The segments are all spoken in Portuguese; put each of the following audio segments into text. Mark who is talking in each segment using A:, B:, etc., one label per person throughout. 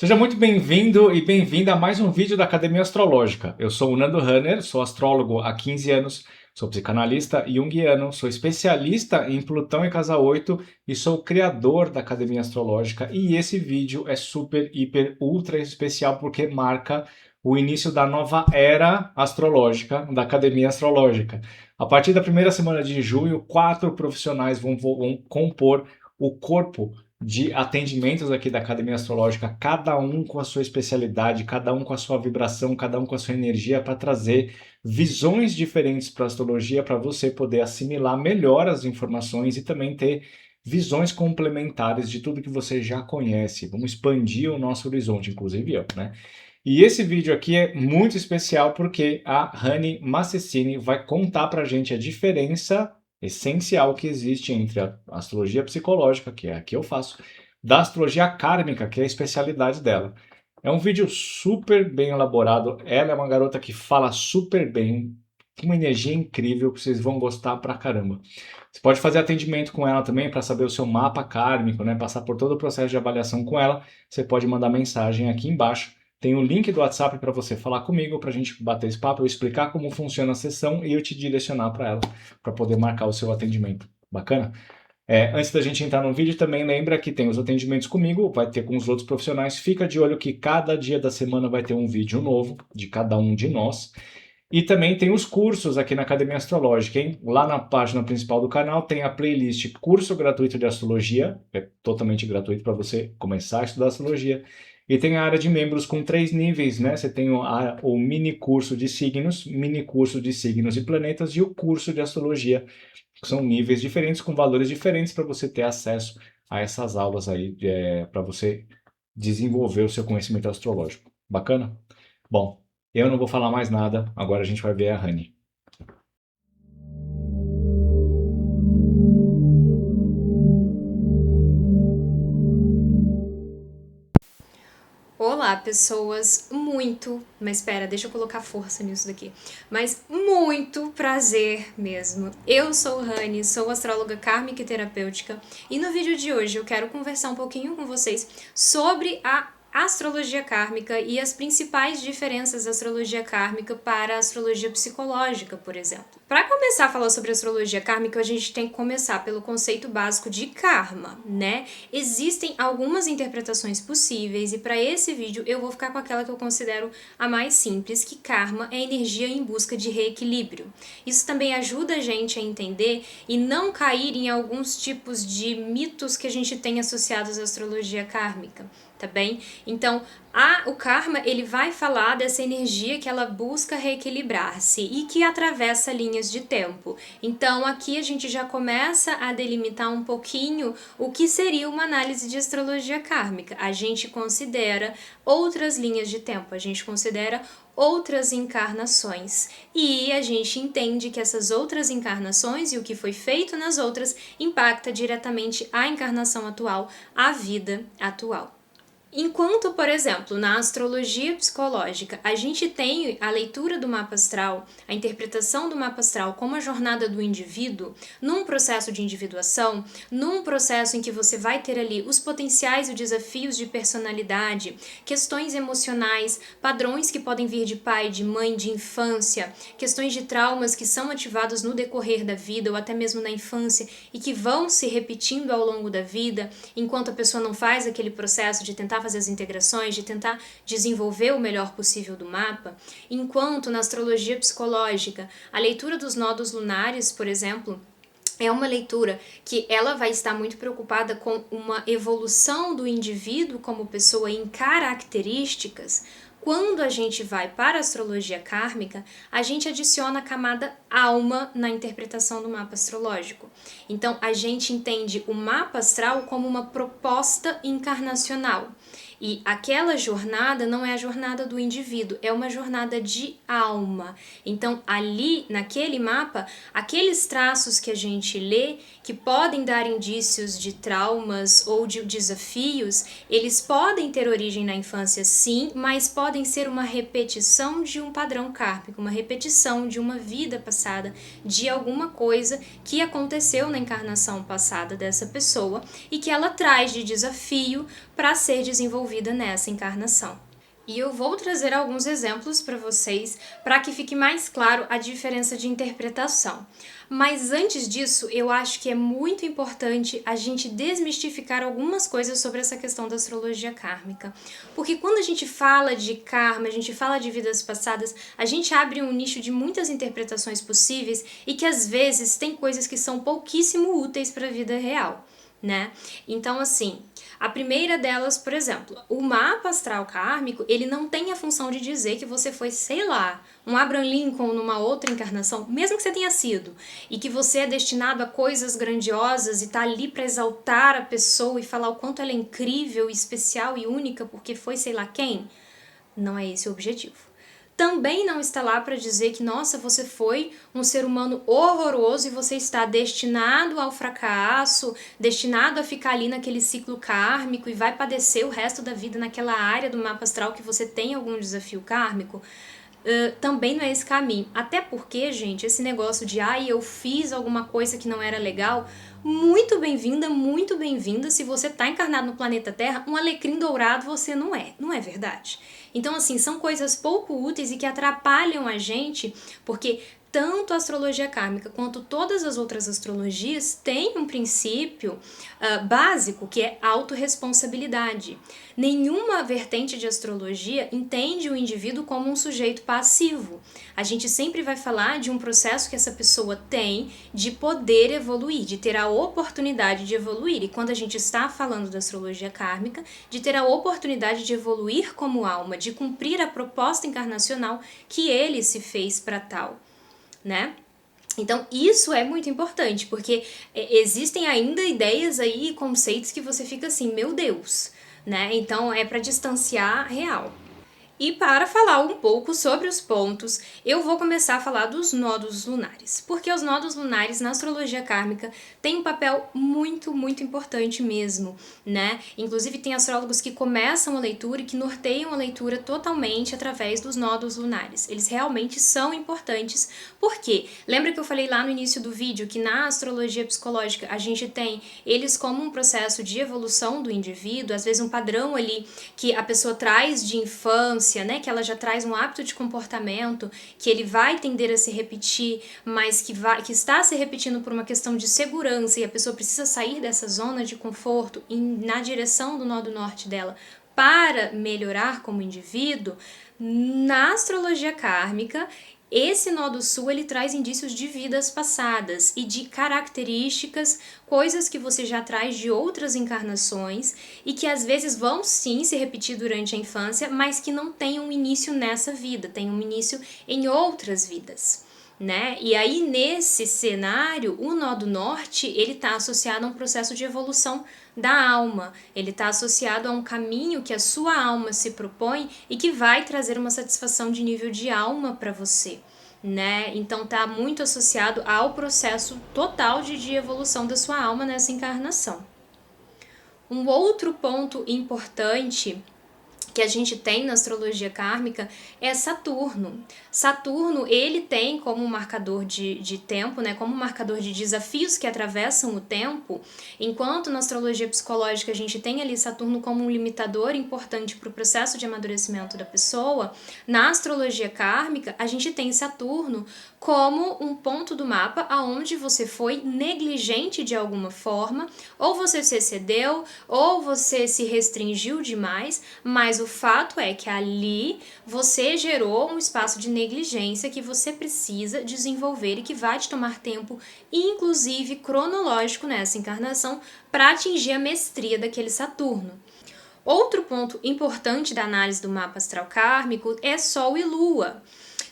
A: Seja muito bem-vindo e bem-vinda a mais um vídeo da Academia Astrológica. Eu sou o Nando Hanner, sou astrólogo há 15 anos, sou psicanalista junguiano, sou especialista em Plutão e Casa 8 e sou o criador da Academia Astrológica. E esse vídeo é super, hiper, ultra especial porque marca o início da nova era astrológica da Academia Astrológica. A partir da primeira semana de junho, 4 profissionais vão compor o corpo de atendimentos aqui da Academia Astrológica, cada um com a sua especialidade, cada um com a sua vibração, cada um com a sua energia, para trazer visões diferentes para a astrologia, para você poder assimilar melhor as informações e também ter visões complementares de tudo que você já conhece. Vamos expandir o nosso horizonte, inclusive eu, né? E esse vídeo aqui é muito especial porque a Rani Massessini vai contar para a gente a diferença essencial que existe entre a astrologia psicológica, que é a que eu faço, da astrologia kármica, que é a especialidade dela. É um vídeo super bem elaborado. Ela é uma garota que fala super bem, com uma energia incrível, que vocês vão gostar pra caramba. Você pode fazer atendimento com ela também para saber o seu mapa kármico, né? Passar por todo o processo de avaliação com ela. Você pode mandar mensagem aqui embaixo. Tem o link do WhatsApp para você falar comigo, para a gente bater esse papo, eu explicar como funciona a sessão e eu te direcionar para ela, para poder marcar o seu atendimento. Bacana? Antes da gente entrar no vídeo, também lembra que tem os atendimentos comigo, vai ter com os outros profissionais. Fica de olho que cada dia da semana vai ter um vídeo novo de cada um de nós. E também tem os cursos aqui na Academia Astrológica, hein? Lá na página principal do canal tem a playlist Curso Gratuito de Astrologia, é totalmente gratuito para você começar a estudar astrologia. E tem a área de membros com 3 níveis, né? Você tem o mini curso de signos e planetas e o curso de astrologia, que são níveis diferentes com valores diferentes para você ter acesso a essas aulas aí, para você desenvolver o seu conhecimento astrológico. Bacana? Bom, eu não vou falar mais nada, agora a gente vai ver a Rani.
B: Olá, pessoas, mas espera, deixa eu colocar força nisso daqui. Mas muito prazer mesmo. Eu sou Rani, sou astróloga kármica e terapêutica, e no vídeo de hoje eu quero conversar um pouquinho com vocês sobre a astrologia kármica e as principais diferenças da astrologia kármica para a astrologia psicológica, por exemplo. Para começar a falar sobre astrologia kármica, a gente tem que começar pelo conceito básico de karma, né? Existem algumas interpretações possíveis e para esse vídeo eu vou ficar com aquela que eu considero a mais simples, que karma é energia em busca de reequilíbrio. Isso também ajuda a gente a entender e não cair em alguns tipos de mitos que a gente tem associados à astrologia kármica. Tá bem? Então, o karma, ele vai falar dessa energia que ela busca reequilibrar-se e que atravessa linhas de tempo. Então, aqui a gente já começa a delimitar um pouquinho o que seria uma análise de astrologia kármica. A gente considera outras linhas de tempo, a gente considera outras encarnações. E a gente entende que essas outras encarnações e o que foi feito nas outras impacta diretamente a encarnação atual, a vida atual. Enquanto, por exemplo, na astrologia psicológica, a gente tem a leitura do mapa astral, a interpretação do mapa astral como a jornada do indivíduo, num processo de individuação, num processo em que você vai ter ali os potenciais e desafios de personalidade, questões emocionais, padrões que podem vir de pai, de mãe, de infância, questões de traumas que são ativados no decorrer da vida ou até mesmo na infância e que vão se repetindo ao longo da vida, enquanto a pessoa não faz aquele processo de tentar fazer as integrações, de tentar desenvolver o melhor possível do mapa, enquanto na astrologia psicológica, a leitura dos nodos lunares, por exemplo, é uma leitura que ela vai estar muito preocupada com uma evolução do indivíduo como pessoa em características. Quando a gente vai para a astrologia kármica, a gente adiciona a camada alma na interpretação do mapa astrológico. Então, a gente entende o mapa astral como uma proposta encarnacional. E aquela jornada não é a jornada do indivíduo, é uma jornada de alma. Então, ali, naquele mapa, aqueles traços que a gente lê, que podem dar indícios de traumas ou de desafios, eles podem ter origem na infância, sim, mas podem ser uma repetição de um padrão kármico, uma repetição de uma vida passada, de alguma coisa que aconteceu na encarnação passada dessa pessoa e que ela traz de desafio para ser desenvolvida nessa encarnação. E eu vou trazer alguns exemplos para vocês para que fique mais claro a diferença de interpretação. Mas antes disso, eu acho que é muito importante a gente desmistificar algumas coisas sobre essa questão da astrologia kármica. Porque quando a gente fala de karma, a gente fala de vidas passadas, a gente abre um nicho de muitas interpretações possíveis e que às vezes tem coisas que são pouquíssimo úteis para a vida real, né? Então, assim, a primeira delas, por exemplo, o mapa astral kármico, ele não tem a função de dizer que você foi, sei lá, um Abraham Lincoln numa outra encarnação, mesmo que você tenha sido, e que você é destinado a coisas grandiosas e tá ali para exaltar a pessoa e falar o quanto ela é incrível, especial e única porque foi sei lá quem. Não é esse o objetivo. Também não está lá para dizer que, nossa, você foi um ser humano horroroso e você está destinado ao fracasso, destinado a ficar ali naquele ciclo kármico e vai padecer o resto da vida naquela área do mapa astral que você tem algum desafio kármico. Também não é esse caminho. Até porque, gente, esse negócio de eu fiz alguma coisa que não era legal, muito bem-vinda. Se você tá encarnado no planeta Terra, um alecrim dourado você não é verdade? Então, assim, são coisas pouco úteis e que atrapalham a gente, porque tanto a astrologia kármica quanto todas as outras astrologias têm um princípio básico que é autorresponsabilidade. Nenhuma vertente de astrologia entende o indivíduo como um sujeito passivo. A gente sempre vai falar de um processo que essa pessoa tem de poder evoluir, de ter a oportunidade de evoluir. E quando a gente está falando da astrologia kármica, de ter a oportunidade de evoluir como alma, de cumprir a proposta encarnacional que ele se fez para tal, né? Então isso é muito importante, porque existem ainda ideias aí, conceitos que você fica assim, meu Deus, né? Então é para distanciar real. E para falar um pouco sobre os pontos, eu vou começar a falar dos nodos lunares. Porque os nodos lunares na astrologia kármica têm um papel muito importante mesmo, né? Inclusive tem astrólogos que começam a leitura e que norteiam a leitura totalmente através dos nodos lunares. Eles realmente são importantes, porque lembra que eu falei lá no início do vídeo que na astrologia psicológica a gente tem eles como um processo de evolução do indivíduo, às vezes um padrão ali que a pessoa traz de infância, né, que ela já traz um hábito de comportamento, que ele vai tender a se repetir, mas que está se repetindo por uma questão de segurança e a pessoa precisa sair dessa zona de conforto na direção do nó do norte dela para melhorar como indivíduo. Na astrologia kármica, esse nó do sul, ele traz indícios de vidas passadas e de características, coisas que você já traz de outras encarnações e que às vezes vão sim se repetir durante a infância, mas que não têm um início nessa vida, têm um início em outras vidas, né? E aí nesse cenário, o nó do norte, ele está associado a um processo de evolução da alma, ele está associado a um caminho que a sua alma se propõe e que vai trazer uma satisfação de nível de alma para você, né? Então tá muito associado ao processo total de evolução da sua alma nessa encarnação. Um outro ponto importante que a gente tem na astrologia kármica é Saturno. Saturno, ele tem como marcador de tempo, né, como marcador de desafios que atravessam o tempo, enquanto na astrologia psicológica a gente tem ali Saturno como um limitador importante para o processo de amadurecimento da pessoa, na astrologia kármica a gente tem Saturno como um ponto do mapa aonde você foi negligente de alguma forma, ou você se excedeu, ou você se restringiu demais, mas o fato é que ali você gerou um espaço de negligência que você precisa desenvolver e que vai te tomar tempo, inclusive cronológico nessa encarnação, para atingir a mestria daquele Saturno. Outro ponto importante da análise do mapa astral kármico é Sol e Lua.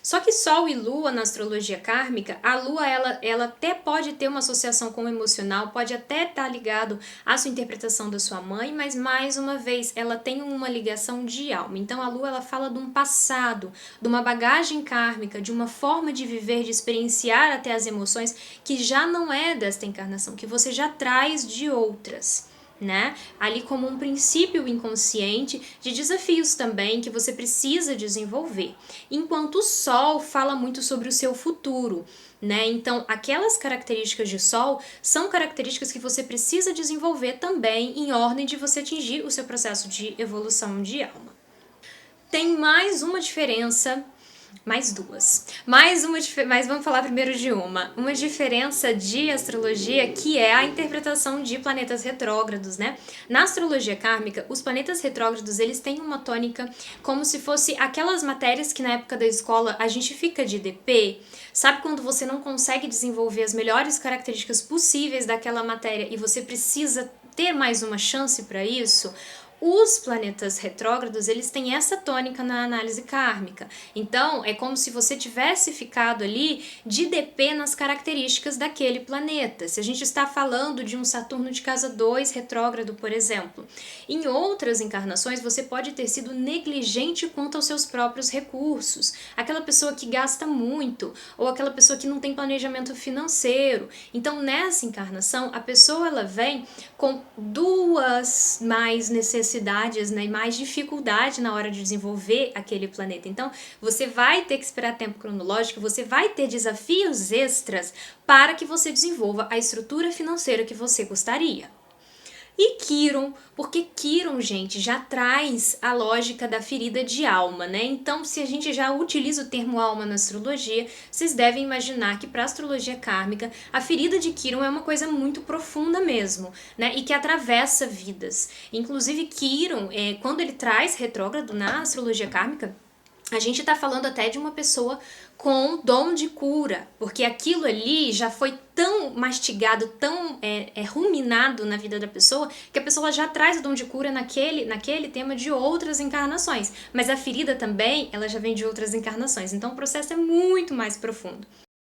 B: Só que Sol e Lua na astrologia kármica, a Lua ela até pode ter uma associação com o emocional, pode até estar ligado à sua interpretação da sua mãe, mas mais uma vez ela tem uma ligação de alma. Então a Lua ela fala de um passado, de uma bagagem kármica, de uma forma de viver, de experienciar até as emoções que já não é desta encarnação, que você já traz de outras, né? Ali como um princípio inconsciente de desafios também que você precisa desenvolver. Enquanto o Sol fala muito sobre o seu futuro, né? Então, aquelas características de Sol são características que você precisa desenvolver também em ordem de você atingir o seu processo de evolução de alma. Tem mais uma diferença, mais duas. Mas vamos falar primeiro de uma. Uma diferença de astrologia que é a interpretação de planetas retrógrados, né? Na astrologia kármica, os planetas retrógrados, eles têm uma tônica como se fosse aquelas matérias que na época da escola a gente fica de DP. Sabe quando você não consegue desenvolver as melhores características possíveis daquela matéria e você precisa ter mais uma chance para isso? Os planetas retrógrados, eles têm essa tônica na análise kármica. Então, é como se você tivesse ficado ali de DP nas características daquele planeta. Se a gente está falando de um Saturno de casa 2 retrógrado, por exemplo. Em outras encarnações, você pode ter sido negligente quanto aos seus próprios recursos. Aquela pessoa que gasta muito, ou aquela pessoa que não tem planejamento financeiro. Então, nessa encarnação, a pessoa ela vem com duas mais necessidades, né, e mais dificuldade na hora de desenvolver aquele planeta. Então, você vai ter que esperar tempo cronológico, você vai ter desafios extras para que você desenvolva a estrutura financeira que você gostaria. E Quiron, porque Quiron, gente, já traz a lógica da ferida de alma, né? Então, se a gente já utiliza o termo alma na astrologia, vocês devem imaginar que para a astrologia kármica, a ferida de Quiron é uma coisa muito profunda mesmo, né? E que atravessa vidas. Inclusive, Quiron, quando ele traz retrógrado na astrologia kármica, a gente está falando até de uma pessoa com dom de cura, porque aquilo ali já foi tão mastigado, tão ruminado na vida da pessoa, que a pessoa já traz o dom de cura naquele tema de outras encarnações. Mas a ferida também, ela já vem de outras encarnações, então o processo é muito mais profundo.